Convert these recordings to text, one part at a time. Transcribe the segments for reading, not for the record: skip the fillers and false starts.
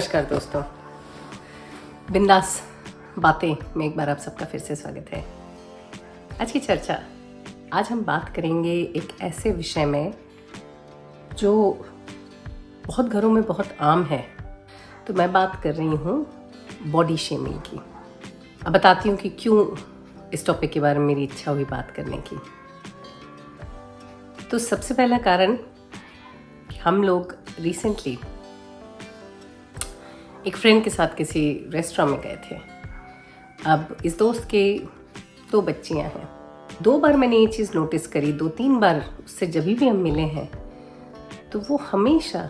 नमस्कार दोस्तों, बिंदास बातें में एक बार आप सबका फिर से स्वागत है। आज की चर्चा, आज हम बात करेंगे एक ऐसे विषय में जो बहुत घरों में बहुत आम है। तो मैं बात कर रही हूँ बॉडी शेमिंग की। अब बताती हूँ कि क्यों इस टॉपिक के बारे में मेरी इच्छा हुई बात करने की। तो सबसे पहला कारण, हम लोग रिसेंटली एक फ्रेंड के साथ किसी रेस्टोरेंट में गए थे। अब इस दोस्त के 2 बच्चियां हैं। 2 बार मैंने ये चीज़ नोटिस करी, 2-3 बार उससे जब भी हम मिले हैं तो वो हमेशा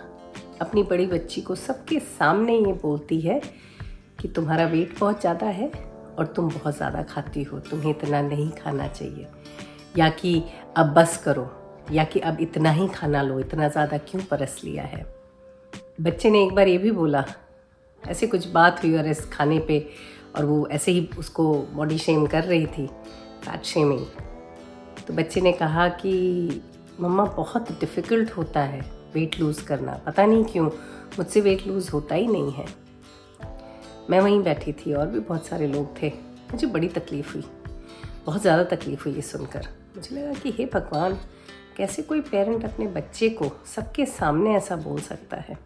अपनी बड़ी बच्ची को सबके सामने ये बोलती है कि तुम्हारा वेट बहुत ज़्यादा है और तुम बहुत ज़्यादा खाती हो, तुम्हें इतना नहीं खाना चाहिए, या कि अब बस करो, या कि अब इतना ही खाना लो, इतना ज़्यादा क्यों परस लिया है। बच्चे ने एक बार ये भी बोला, ऐसे कुछ बात हुई और इस खाने पे, और वो ऐसे ही उसको बॉडी शेम कर रही थी, फैट शेमिंग। तो बच्चे ने कहा कि मम्मा बहुत डिफ़िकल्ट होता है वेट लूज़ करना, पता नहीं क्यों मुझसे वेट लूज़ होता ही नहीं है। मैं वहीं बैठी थी और भी बहुत सारे लोग थे। मुझे बड़ी तकलीफ़ हुई, बहुत ज़्यादा तकलीफ़ हुई ये सुनकर। मुझे लगा कि हे भगवान, कैसे कोई पेरेंट अपने बच्चे को सबके सामने ऐसा बोल सकता है।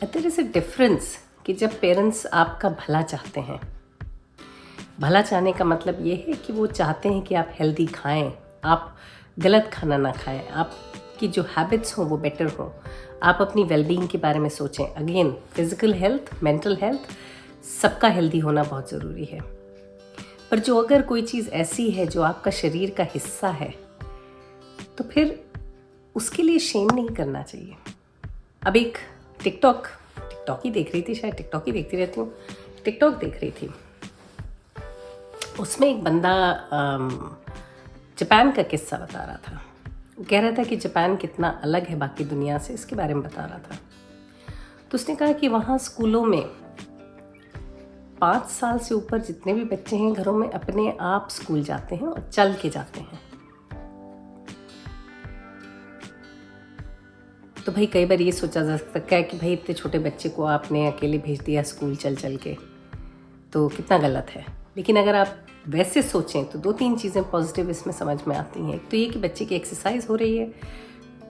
देयर इज़ अ डिफरेंस कि जब पेरेंट्स आपका भला चाहते हैं। भला चाहने का मतलब ये है कि वो चाहते हैं कि आप हेल्दी खाएं, आप गलत खाना ना खाएं, आपकी जो हैबिट्स हों वो बेटर हों, आप अपनी वेलबींग के बारे में सोचें। Again, physical health, mental health, सबका हेल्दी होना बहुत ज़रूरी है। पर जो अगर कोई चीज़ ऐसी है जो आपका शरीर का हिस्सा है, तो फिर उसके लिए शेम नहीं करना चाहिए। अब एक टिकटॉक ही देख रही थी, शायद टिकटॉक ही देखती रहती हूँ, टिकटॉक देख रही थी। उसमें एक बंदा जापान का किस्सा बता रहा था। वो कह रहा था कि जापान कितना अलग है बाकी दुनिया से, इसके बारे में बता रहा था। तो उसने कहा कि वहाँ स्कूलों में 5 साल से ऊपर जितने भी बच्चे हैं घरों में अपने आप स्कूल जाते हैं और चल के जाते हैं। तो भाई कई बार ये सोचा जा सकता है कि भाई इतने छोटे बच्चे को आपने अकेले भेज दिया स्कूल चल के, तो कितना गलत है। लेकिन अगर आप वैसे सोचें तो 2-3 चीज़ें पॉजिटिव इसमें समझ में आती हैं। एक तो ये कि बच्चे की एक्सरसाइज हो रही है,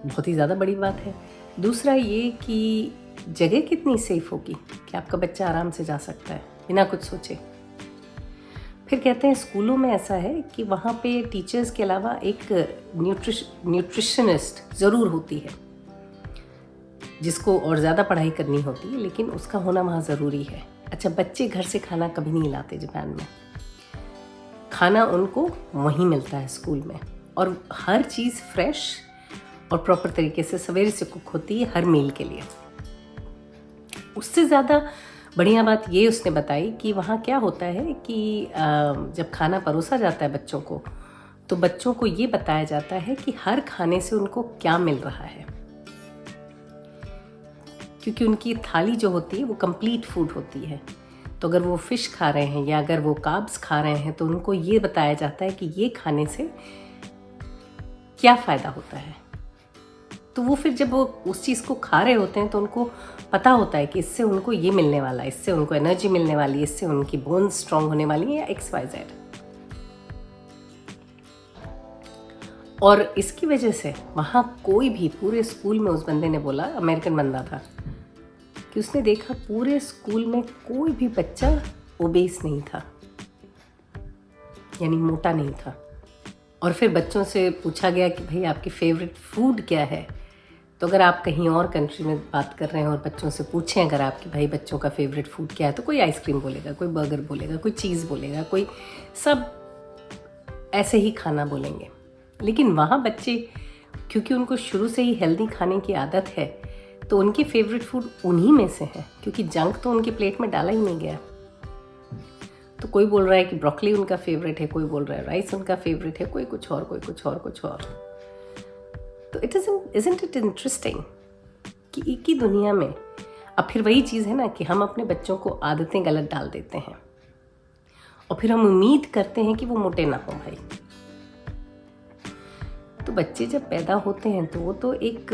बहुत ही ज़्यादा बड़ी बात है। दूसरा ये कि जगह कितनी सेफ होगी कि आपका बच्चा आराम से जा सकता है बिना कुछ सोचे। फिर कहते हैं स्कूलों में ऐसा है कि वहाँ पे टीचर्स के अलावा एक न्यूट्रिशनिस्ट ज़रूर होती है, जिसको और ज़्यादा पढ़ाई करनी होती है, लेकिन उसका होना वहाँ ज़रूरी है। अच्छा, बच्चे घर से खाना कभी नहीं लाते जापान में। खाना उनको वहीं मिलता है स्कूल में, और हर चीज़ फ्रेश और प्रॉपर तरीके से सवेरे से कुक होती है हर मील के लिए। उससे ज़्यादा बढ़िया बात ये उसने बताई कि वहाँ क्या होता है कि जब खाना परोसा जाता है बच्चों को, तो बच्चों को ये बताया जाता है कि हर खाने से उनको क्या मिल रहा है, क्योंकि उनकी थाली जो होती है वो कंप्लीट फूड होती है। तो अगर वो फ़िश खा रहे हैं या अगर वो कार्ब्स खा रहे हैं, तो उनको ये बताया जाता है कि ये खाने से क्या फ़ायदा होता है। तो वो फिर जब वो उस चीज़ को खा रहे होते हैं तो उनको पता होता है कि इससे उनको ये मिलने वाला है, इससे उनको एनर्जी मिलने वाली है, इससे उनकी बोन्स स्ट्रांग होने वाली है, या XYZ। और इसकी वजह से वहाँ कोई भी, पूरे स्कूल में, उस बंदे ने बोला, अमेरिकन बंदा था, कि उसने देखा पूरे स्कूल में कोई भी बच्चा ओबेस नहीं था, यानी मोटा नहीं था। और फिर बच्चों से पूछा गया कि भाई आपकी फेवरेट फूड क्या है। तो अगर आप कहीं और कंट्री में बात कर रहे हैं और बच्चों से पूछें अगर आपकी भाई बच्चों का फेवरेट फूड क्या है, तो कोई आइसक्रीम बोलेगा, कोई बर्गर बोलेगा, कोई चीज़ बोलेगा, कोई सब ऐसे ही खाना बोलेंगे। लेकिन वहाँ बच्चे, क्योंकि उनको शुरू से ही हेल्दी खाने की आदत है, तो उनकी फेवरेट फूड उन्हीं में से है, क्योंकि जंक तो उनकी प्लेट में डाला ही नहीं गया। तो कोई बोल रहा है कि ब्रोकली उनका फेवरेट है, कोई बोल रहा है राइस उनका फेवरेट है, कोई कुछ और, कोई कुछ और। तो isn't it interesting कि एक ही दुनिया में, अब फिर वही चीज़ है ना कि हम अपने बच्चों को आदतें गलत डाल देते हैं और फिर हम उम्मीद करते हैं कि वो मोटे ना हो भाई। तो बच्चे जब पैदा होते हैं तो वो तो एक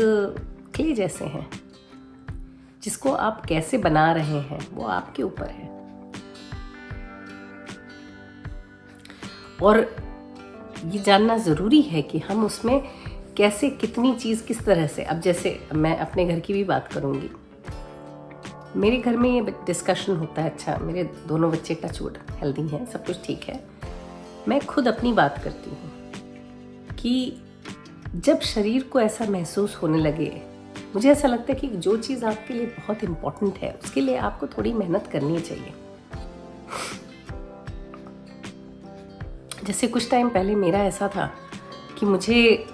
क्ले जैसे हैं, जिसको आप कैसे बना रहे हैं वो आपके ऊपर है। और ये जानना ज़रूरी है कि हम उसमें कैसे कितनी चीज़ किस तरह से, अब जैसे मैं अपने घर की भी बात करूँगी, मेरे घर में ये डिस्कशन होता है। अच्छा, मेरे दोनों बच्चे टचवुड हेल्दी हैं, सब कुछ ठीक है। मैं खुद अपनी बात करती हूँ कि जब शरीर को ऐसा महसूस होने लगे, मुझे ऐसा लगता है कि जो चीज़ आपके लिए बहुत इम्पोर्टेंट है उसके लिए आपको थोड़ी मेहनत करनी चाहिए। जैसे कुछ टाइम पहले मेरा ऐसा था कि मुझे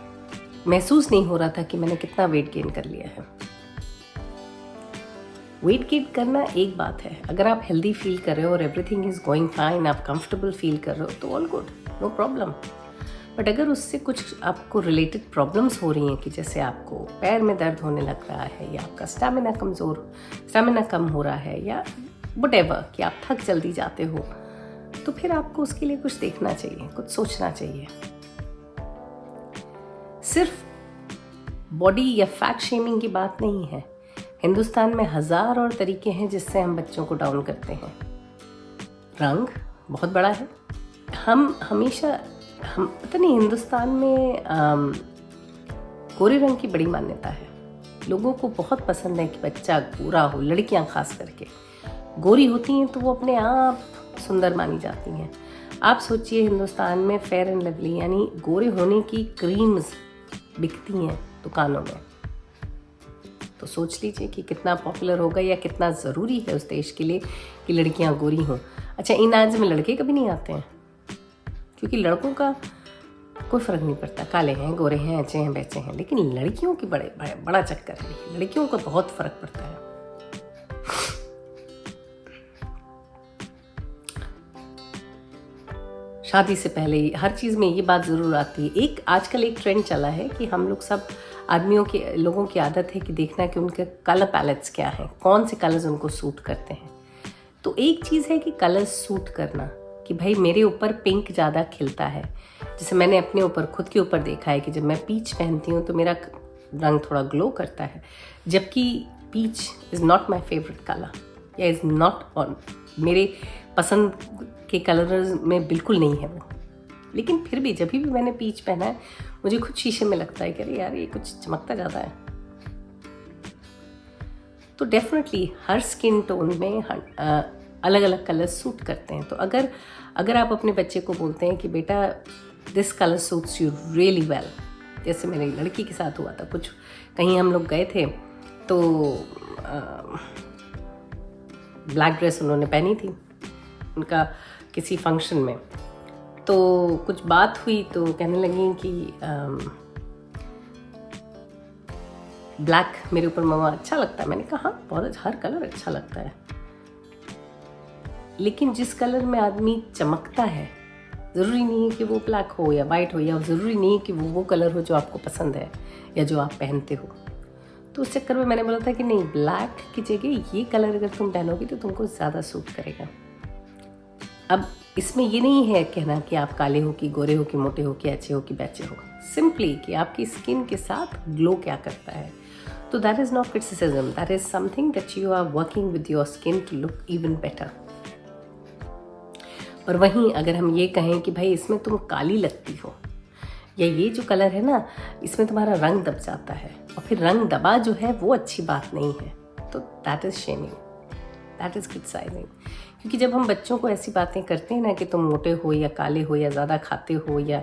महसूस नहीं हो रहा था कि मैंने कितना वेट गेन कर लिया है। वेट गेन करना एक बात है, अगर आप हेल्दी फील कर रहे हो और एवरीथिंग इज गोइंग फाइन, आप कंफर्टेबल फील कर रहे हो तो all good, no problem. But अगर उससे कुछ आपको रिलेटेड प्रॉब्लम्स हो रही हैं कि जैसे आपको पैर में दर्द होने लग रहा है, या आपका स्टेमिना कम हो रहा है, या व्हाटएवर कि आप थक जल्दी जाते हो, तो फिर आपको उसके लिए कुछ देखना चाहिए, कुछ सोचना चाहिए। सिर्फ बॉडी या फैट शेमिंग की बात नहीं है। हिंदुस्तान में 1000 और तरीके हैं जिससे हम बच्चों को डाउन करते हैं। रंग बहुत बड़ा है। हम पता नहीं, हिंदुस्तान में गोरे रंग की बड़ी मान्यता है। लोगों को बहुत पसंद है कि बच्चा गोरा हो, लड़कियां खास करके गोरी होती हैं तो वो अपने आप सुंदर मानी जाती हैं। आप सोचिए, हिंदुस्तान में फेयर एंड लवली यानी गोरे होने की क्रीम्स बिकती हैं दुकानों में, तो सोच लीजिए कि कितना पॉपुलर होगा या कितना ज़रूरी है उस देश के लिए कि लड़कियां गोरी हों। अच्छा, इन एड्स में लड़के कभी नहीं आते हैं, क्योंकि लड़कों का कोई फ़र्क नहीं पड़ता, काले हैं, गोरे हैं, अच्छे हैं, बैचे हैं, लेकिन लड़कियों की बड़ा चक्कर है। लड़कियों को बहुत फ़र्क पड़ता है। शादी से पहले हर चीज़ में ये बात ज़रूर आती है। आजकल एक ट्रेंड चला है कि हम लोग सब लोगों की आदत है कि देखना कि उनके कलर पैलेट्स क्या हैं, कौन से कलर्स उनको सूट करते हैं। तो एक चीज़ है कि कलर्स सूट करना, कि भाई मेरे ऊपर पिंक ज़्यादा खिलता है। जैसे मैंने अपने ऊपर खुद के ऊपर देखा है कि जब मैं पीच पहनती हूँ तो मेरा रंग थोड़ा ग्लो करता है, जबकि peach is not my favourite colour, या इज़ नॉट ऑन मेरे पसंद के कलर्स में बिल्कुल नहीं है वो। लेकिन फिर भी जब भी मैंने पीच पहना है, मुझे खुद शीशे में लगता है कि अरे यार, ये कुछ चमकता ज़्यादा है। तो डेफिनेटली हर स्किन टोन में अलग अलग कलर सूट करते हैं। तो अगर आप अपने बच्चे को बोलते हैं कि बेटा this colour suits you really well, जैसे मेरी लड़की के साथ हुआ था, कुछ कहीं हम लोग गए थे तो ब्लैक ड्रेस उन्होंने पहनी थी उनका किसी फंक्शन में, तो कुछ बात हुई तो कहने लगी कि ब्लैक मेरे ऊपर मम्मा अच्छा लगता है। मैंने कहा हाँ, बहुत, हर कलर अच्छा लगता है, लेकिन जिस कलर में आदमी चमकता है ज़रूरी नहीं है कि वो ब्लैक हो या वाइट हो, या ज़रूरी नहीं है कि वो कलर हो जो आपको पसंद है या जो आप पहनते हो। तो उस चक्कर में मैंने बोला था कि नहीं, ब्लैक की जगह ये कलर अगर तुम पहनोगे तो तुमको ज़्यादा सूट करेगा। अब इसमें ये नहीं है कहना कि आप काले हो कि गोरे हो कि मोटे हो कि अच्छे हो कि बैचे हो, सिंपली कि आपकी स्किन के साथ ग्लो क्या करता है। तो that is not criticism, that is something that you are working with your skin to look even better. और वहीं अगर हम ये कहें कि भाई इसमें तुम काली लगती हो, या ये जो कलर है ना इसमें तुम्हारा रंग दब जाता है, और फिर रंग दबा जो है वो अच्छी बात नहीं है, तो that is shaming, that is criticising. क्योंकि जब हम बच्चों को ऐसी बातें करते हैं ना कि तुम मोटे हो या काले हो या ज़्यादा खाते हो, या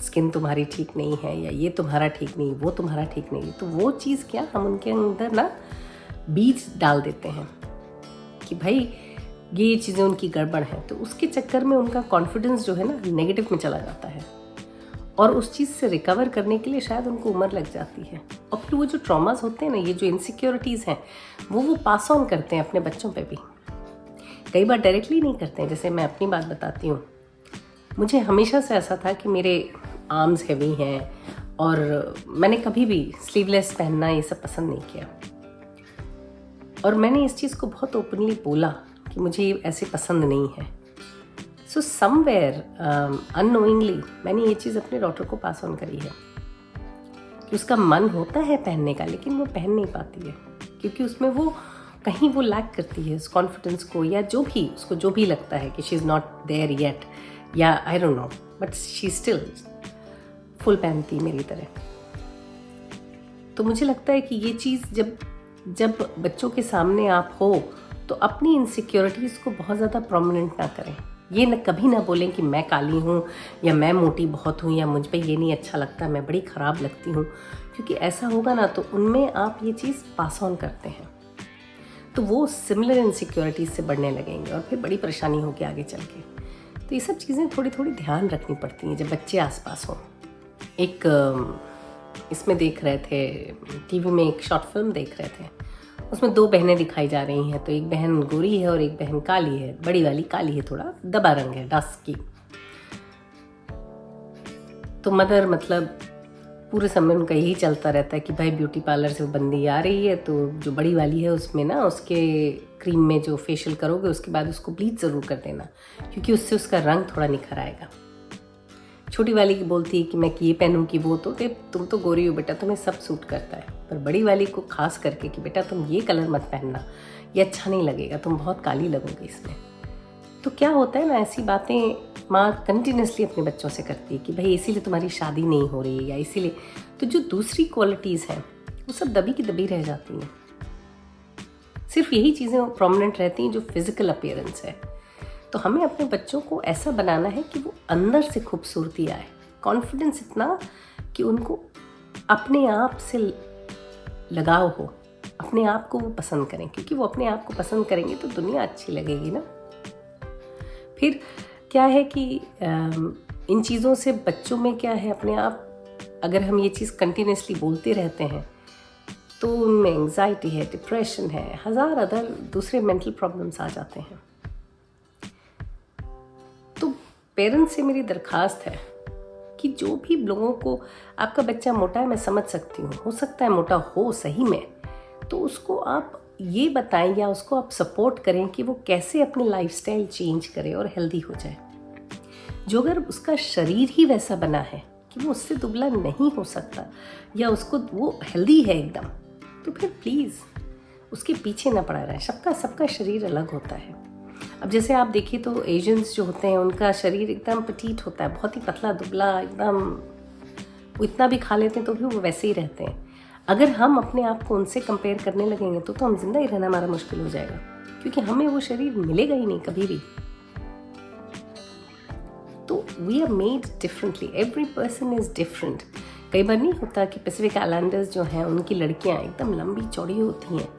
स्किन तुम्हारी ठीक नहीं है, या ये तुम्हारा ठीक नहीं, वो तुम्हारा ठीक नहीं, तो वो चीज़ क्या हम उनके अंदर ना बीज डाल देते हैं कि भाई ये चीज़ें उनकी गड़बड़ हैं। तो उसके चक्कर में उनका कॉन्फिडेंस जो है ना नेगेटिव में चला जाता है, और उस चीज़ से रिकवर करने के लिए शायद उनको उम्र लग जाती है। और फिर वो जो ट्रॉमास होते हैं ना, ये जो इनसिक्योरिटीज़ हैं, वो पास ऑन करते हैं अपने बच्चों पे भी। कई बार डायरेक्टली नहीं करते हैं। जैसे मैं अपनी बात बताती हूँ, मुझे हमेशा से ऐसा था कि मेरे आर्म्स हैवी हैं, और मैंने कभी भी स्लीवलेस पहनना ये सब पसंद नहीं किया, और मैंने इस चीज़ को बहुत ओपनली बोला कि मुझे ये ऐसे पसंद नहीं है। सो समवेयर अननोइंगली मैंने ये चीज़ अपने डॉटर को पास ऑन करी है कि उसका मन होता है पहनने का, लेकिन वो पहन नहीं पाती है क्योंकि उसमें वो कहीं वो लैक करती है उस कॉन्फिडेंस को, या जो भी उसको जो भी लगता है कि she is not there yet, या I don't know, but she still full पहनती मेरी तरह। तो मुझे लगता है कि ये चीज़ जब बच्चों के सामने आप हो तो अपनी इनसिक्योरिटीज़ को बहुत ज़्यादा प्रोमिनेंट ना करें। ये कभी ना बोलें कि मैं काली हूँ या मैं मोटी बहुत हूँ या मुझ पे ये नहीं अच्छा लगता, मैं बड़ी ख़राब लगती हूँ, क्योंकि ऐसा होगा ना तो उनमें आप ये चीज़ पास ऑन करते हैं तो वो सिमिलर इनसिक्योरिटीज़ से बढ़ने लगेंगे और फिर बड़ी परेशानी होगी आगे चल के। तो ये सब चीज़ें थोड़ी थोड़ी ध्यान रखनी पड़ती हैं जब बच्चे आसपास हों। एक इसमें देख रहे थे, टीवी में एक शॉर्ट फिल्म देख रहे थे, उसमें दो बहनें दिखाई जा रही हैं। तो एक बहन गोरी है और एक बहन काली है, बड़ी वाली काली है, थोड़ा दबा रंग है, डार्क की। तो मदर मतलब पूरे समय उनका यही चलता रहता है कि भाई ब्यूटी पार्लर से बंदी आ रही है तो जो बड़ी वाली है उसमें ना उसके क्रीम में जो फेशियल करोगे उसके बाद उसको ब्लीच ज़रूर कर देना, क्योंकि उससे उसका रंग थोड़ा निखर आएगा। छोटी वाली की बोलती है कि मैं ये पहनूं कि वो, तो तुम तो गोरी हो बेटा, तुम्हें सब सूट करता है। पर बड़ी वाली को खास करके कि बेटा तुम ये कलर मत पहनना, ये अच्छा नहीं लगेगा, तुम बहुत काली लगोगी इसमें। तो क्या होता है ना, ऐसी बातें माँ कंटिन्यूसली अपने बच्चों से करती है कि भाई इसीलिए तुम्हारी शादी नहीं हो रही है या इसीलिए। तो जो दूसरी क्वालिटीज़ हैं वो सब दबी की दबी रह जाती हैं। सिर्फ यही चीज़ें प्रोमिनेंट रहती हैं जो फिज़िकल अपीयरेंस है। तो हमें अपने बच्चों को ऐसा बनाना है कि वो अंदर से खूबसूरती आए, कॉन्फिडेंस इतना कि उनको अपने आप से लगाव हो, अपने आप को वो पसंद करें, क्योंकि वो अपने आप को पसंद करेंगे तो दुनिया अच्छी लगेगी ना। फिर क्या है कि इन चीज़ों से बच्चों में क्या है, अपने आप अगर हम ये चीज़ कंटिन्यूसली बोलते रहते हैं तो उनमें एंग्जाइटी है, डिप्रेशन है, हज़ार अदर दूसरे मेंटल प्रॉब्लम्स आ जाते हैं। तो पेरेंट्स से मेरी दरख्वास्त है कि जो भी लोगों को, आपका बच्चा मोटा है मैं समझ सकती हूँ, हो सकता है मोटा हो सही में, तो उसको आप ये बताएं या उसको आप सपोर्ट करें कि वो कैसे अपनी लाइफस्टाइल चेंज करे और हेल्दी हो जाए। जो अगर उसका शरीर ही वैसा बना है कि वो उससे दुबला नहीं हो सकता या उसको वो हेल्दी है एकदम, तो फिर प्लीज़ उसके पीछे ना पड़ा रहा है। सबका शरीर अलग होता है। अब जैसे आप देखिए तो एशियंस जो होते हैं उनका शरीर एकदम पटीट होता है, बहुत ही पतला दुबला एकदम, वो इतना भी खा लेते हैं तो भी वो वैसे ही रहते हैं। अगर हम अपने आप को उनसे कंपेयर करने लगेंगे तो हम जिंदा ही रहना हमारा मुश्किल हो जाएगा, क्योंकि हमें वो शरीर मिलेगा ही नहीं कभी भी। तो we are made differently, every person is different. कई बार नहीं होता कि पैसिफिक आइलैंडर्स जो हैं उनकी लड़कियां एकदम लंबी चौड़ी होती हैं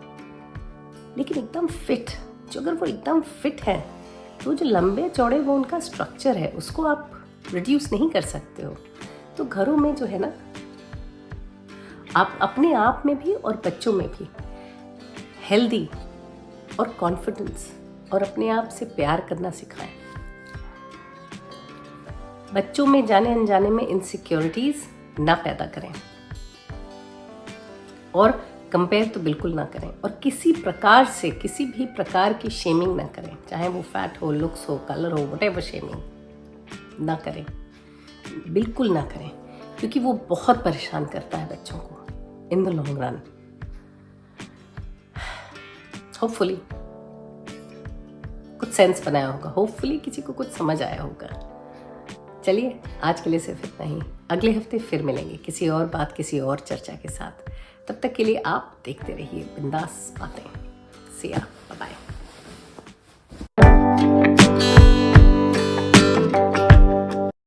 लेकिन एकदम फिट। जो अगर वो एकदम फिट है तो जो लंबे चौड़े वो उनका स्ट्रक्चर है उसको आप रिड्यूस नहीं कर सकते हो। तो घरों में जो है ना, आप अपने आप में भी और बच्चों में भी हेल्दी और कॉन्फिडेंस और अपने आप से प्यार करना सिखाएं। बच्चों में जाने अनजाने में इनसिक्योरिटीज ना पैदा करें और कंपेयर तो बिल्कुल ना करें, और किसी प्रकार से किसी भी प्रकार की शेमिंग ना करें, चाहे वो फैट हो, लुक्स हो, कलर हो, व्हाटएवर शेमिंग ना करें, बिल्कुल ना करें, क्योंकि वो बहुत परेशान करता है बच्चों को in the long run. Hopefully कुछ सेंस बनाया होगा, होपफुली किसी को कुछ समझ आया होगा। चलिए आज के लिए सिर्फ इतना ही, अगले हफ्ते फिर मिलेंगे किसी और बात, किसी और चर्चा के साथ। तब तक के लिए आप देखते रहिए बिंदास बातें। See ya, bye bye।